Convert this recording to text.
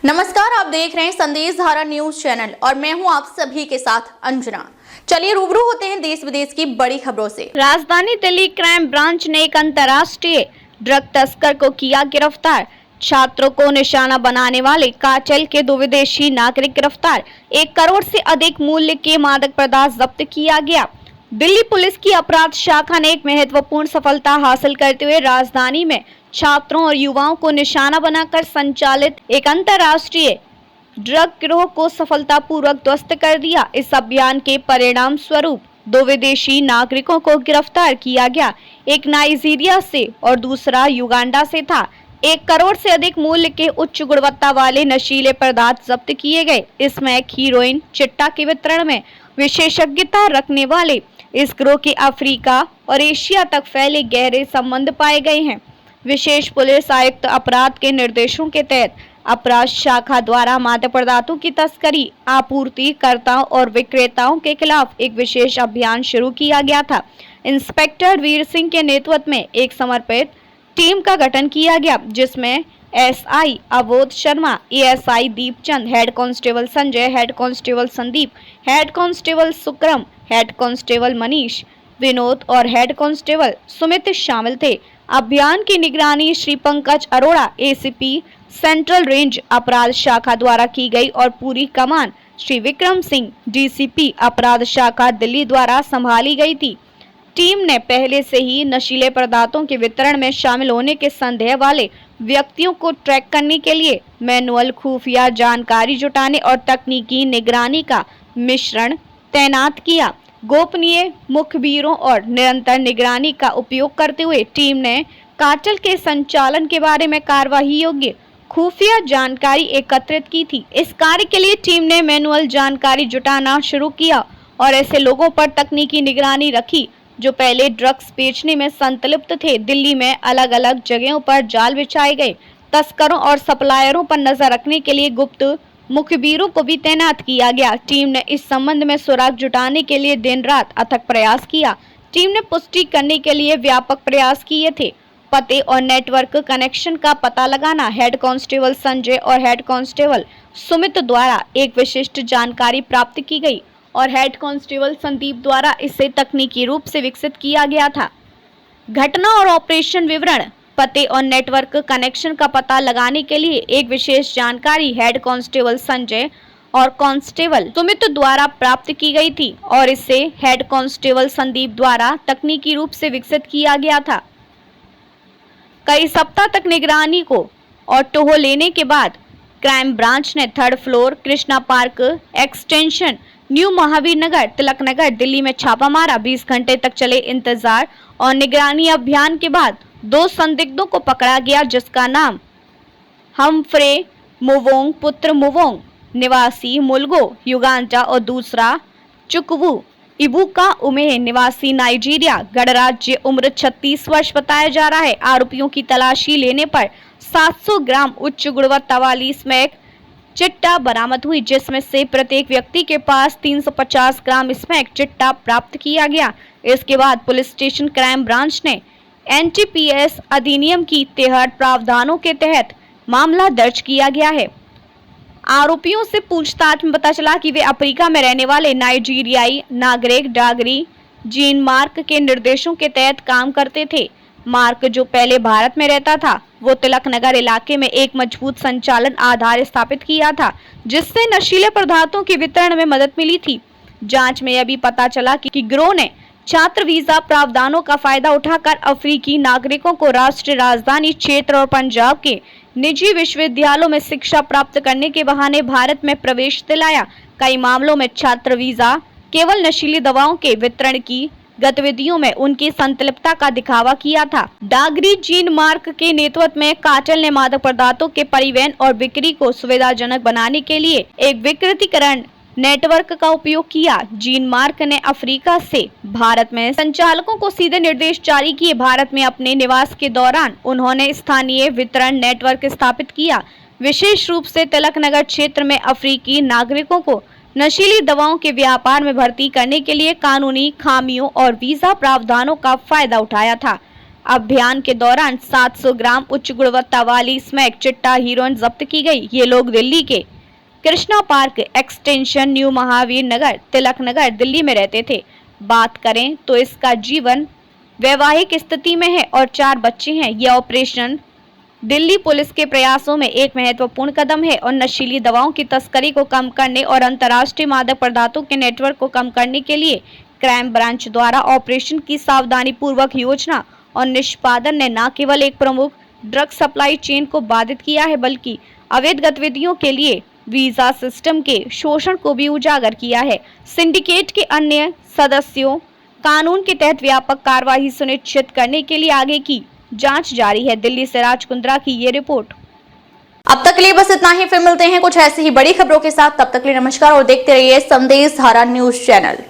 नमस्कार, आप देख रहे हैं संदेश धारा न्यूज चैनल और मैं हूं आप सभी के साथ अंजना। चलिए रूबरू होते हैं देश विदेश की बड़ी खबरों से। राजधानी दिल्ली क्राइम ब्रांच ने एक अंतर्राष्ट्रीय ड्रग तस्कर को किया गिरफ्तार। छात्रों को निशाना बनाने वाले कार्टेल के 2 विदेशी नागरिक गिरफ्तार। 1 करोड़ से अधिक मूल्य के मादक पदार्थ जब्त किया गया। दिल्ली पुलिस की अपराध शाखा ने एक महत्वपूर्ण सफलता हासिल करते हुए राजधानी में छात्रों और युवाओं को निशाना बनाकर संचालित एक अंतर्राष्ट्रीय ड्रग गिरोह को सफलतापूर्वक ध्वस्त कर दिया। इस अभियान के परिणाम स्वरूप 2 विदेशी नागरिकों को गिरफ्तार किया गया। एक नाइजीरिया से और दूसरा युगांडा से था। 1 करोड़ से अधिक मूल्य के उच्च गुणवत्ता वाले नशीले पदार्थ जब्त किए गए। इसमें हीरोइन चिट्टा के वितरण में विशेषज्ञता रखने वाले इस गिरोह के अफ्रीका और एशिया तक फैले गहरे संबंध पाए गए हैं। विशेष पुलिस आयुक्त अपराध के निर्देशों के तहत अपराध शाखा द्वारा मादक पदार्थों की तस्करी, आपूर्तिकर्ताओं और विक्रेताओं के खिलाफ एक विशेष अभियान शुरू किया गया था। इंस्पेक्टर वीर सिंह के नेतृत्व में एक समर्पित टीम का गठन किया गया, जिसमें SI Avodh Sharma, ASI Deepchand, head constable Sanjay, head constable Sandeep, head constable Sukram, head constable Manish, Vinod और हेड कांस्टेबल सुमित शामिल थे। अभियान की निगरानी Shri Pankaj Arora, ACP central range अपराध शाखा द्वारा की गई और पूरी कमान श्री विक्रम सिंह, डीसीपी अपराध शाखा दिल्ली द्वारा संभाली गई थी। टीम ने पहले से ही नशीले पदार्थों के वितरण में शामिल होने के संदेह वाले व्यक्तियों को ट्रैक करने के लिए मैनुअल, खुफिया जानकारी जुटाने और तकनीकी निगरानी का मिश्रण तैनात किया। गोपनीय मुखबिरों और निरंतर निगरानी का उपयोग करते हुए टीम ने कार्टेल के संचालन के बारे में कार्यवाही योग्य खुफिया जानकारी एकत्रित की थी। इस कार्य के लिए टीम ने मैनुअल जानकारी जुटाना शुरू किया और ऐसे लोगों पर तकनीकी निगरानी रखी जो पहले ड्रग्स बेचने में संलिप्त थे। दिल्ली में अलग अलग जगहों पर जाल बिछाए गए। तस्करों और सप्लायरों पर नजर रखने के लिए गुप्त मुखबिरों को भी तैनात किया गया। टीम ने इस संबंध में सुराग जुटाने के लिए दिन रात अथक प्रयास किया। टीम ने पुष्टि करने के लिए व्यापक प्रयास किए थे। पते और नेटवर्क कनेक्शन का पता लगाना। हेड कांस्टेबल संजय और हेड कांस्टेबल सुमित द्वारा एक विशिष्ट जानकारी प्राप्त की गई और हेड कांस्टेबल संदीप द्वारा इसे तकनीकी रूप से विकसित किया गया था। घटना और ऑपरेशन विवरण। पते और नेटवर्क कनेक्शन का पता लगाने के लिए एक विशेष जानकारी हेड कांस्टेबल संजय और कांस्टेबल सुमित द्वारा प्राप्त की गई थी और इसे हेड कांस्टेबल संदीप द्वारा तकनीकी रूप से विकसित किया गया था। कई सप्ताह तक निगरानी को और टोह लेने के बाद क्राइम ब्रांच ने 3rd floor, Krishna Park Extension, New Mahavir Nagar, Tilak Nagar, Delhi में छापा मारा। 20 घंटे तक चले इंतजार और निगरानी अभियान के बाद 2 संदिग्धों को पकड़ा गया, जिसका नाम हमफ्रे मुवोंग पुत्र मुवोंग निवासी मुलगो युगांडा और दूसरा चुकवू इबुका उमे निवासी नाइजीरिया गणराज्य उम्र 36 वर्ष बताया जा रहा है। आरोपियों की तलाशी लेने पर 700 ग्राम उच्च गुणवत्ता वाली स्मैक चिट्टा बरामद हुई, जिसमें से प्रत्येक व्यक्ति के पास 350 ग्राम स्मैक चिट्टा प्राप्त किया गया। इसके बाद पुलिस स्टेशन क्राइम ब्रांच ने एनटीपीएस अधिनियम की 63 प्रावधानों के तहत मामला दर्ज किया गया है। आरोपियों से पूछताछ में पता चला कि वे अफ्रीका में रहने वाले नाइजीरियाई नागरिक डागरी जीन मार्क के निर्देशों के तहत काम करते थे। मार्क, जो पहले भारत में रहता था, वो तिलक नगर इलाके में एक मजबूत संचालन आधार स्थापित किया था, जिससे नशीले पदार्थों के वितरण में मदद मिली थी। जांच में यह भी पता चला कि गिरोह ने छात्र वीजा प्रावधानों का फायदा उठाकर अफ्रीकी नागरिकों को राष्ट्रीय राजधानी क्षेत्र और पंजाब के निजी विश्वविद्यालयों में शिक्षा प्राप्त करने के बहाने भारत में प्रवेश दिलाया। कई मामलों में छात्र वीजा केवल नशीली दवाओं के वितरण की गतिविधियों में उनकी संलिप्तता का दिखावा किया था। डागरी जीन मार्क के नेतृत्व में कार्टेल ने मादक पदार्थों के परिवहन और बिक्री को सुविधाजनक बनाने के लिए एक विकृतीकरण नेटवर्क का उपयोग किया। जीन मार्क ने अफ्रीका से भारत में संचालकों को सीधे निर्देश जारी किए। भारत में अपने निवास के दौरान उन्होंने स्थानीय वितरण नेटवर्क स्थापित किया, विशेष रूप से तिलक नगर क्षेत्र में अफ्रीकी नागरिकों को नशीली दवाओं के व्यापार में भर्ती करने के लिए कानूनी खामियों और वीजा प्रावधानों का फायदा उठाया था। अभियान के दौरान 700 ग्राम उच्च गुणवत्ता वाली स्मैक चिट्टा हीरोइन जब्त की गई। ये लोग दिल्ली के Krishna Park Extension, New Mahavir Nagar, Tilak Nagar, Delhi में रहते थे। बात करें तो इसका जीवन वैवाहिक स्थिति में है और 4 बच्चे हैं। यह ऑपरेशन दिल्ली पुलिस के प्रयासों में एक महत्वपूर्ण कदम है और नशीली दवाओं की तस्करी को कम करने और अंतर्राष्ट्रीय मादक पदार्थों के नेटवर्क को कम करने के लिए क्राइम ब्रांच द्वारा ऑपरेशन की सावधानी पूर्वक योजना और निष्पादन ने न केवल एक प्रमुख ड्रग सप्लाई चेन को बाधित किया है, बल्कि अवैध गतिविधियों के लिए वीजा सिस्टम के शोषण को भी उजागर किया है। सिंडिकेट के अन्य सदस्यों कानून के तहत व्यापक कार्रवाई सुनिश्चित करने के लिए आगे की जांच जारी है। दिल्ली से राज कुंद्रा की ये रिपोर्ट। अब तक के लिए बस इतना ही, फिर मिलते हैं कुछ ऐसी ही बड़ी खबरों के साथ। तब तक के लिए नमस्कार और देखते रहिए संदेश धारा न्यूज चैनल।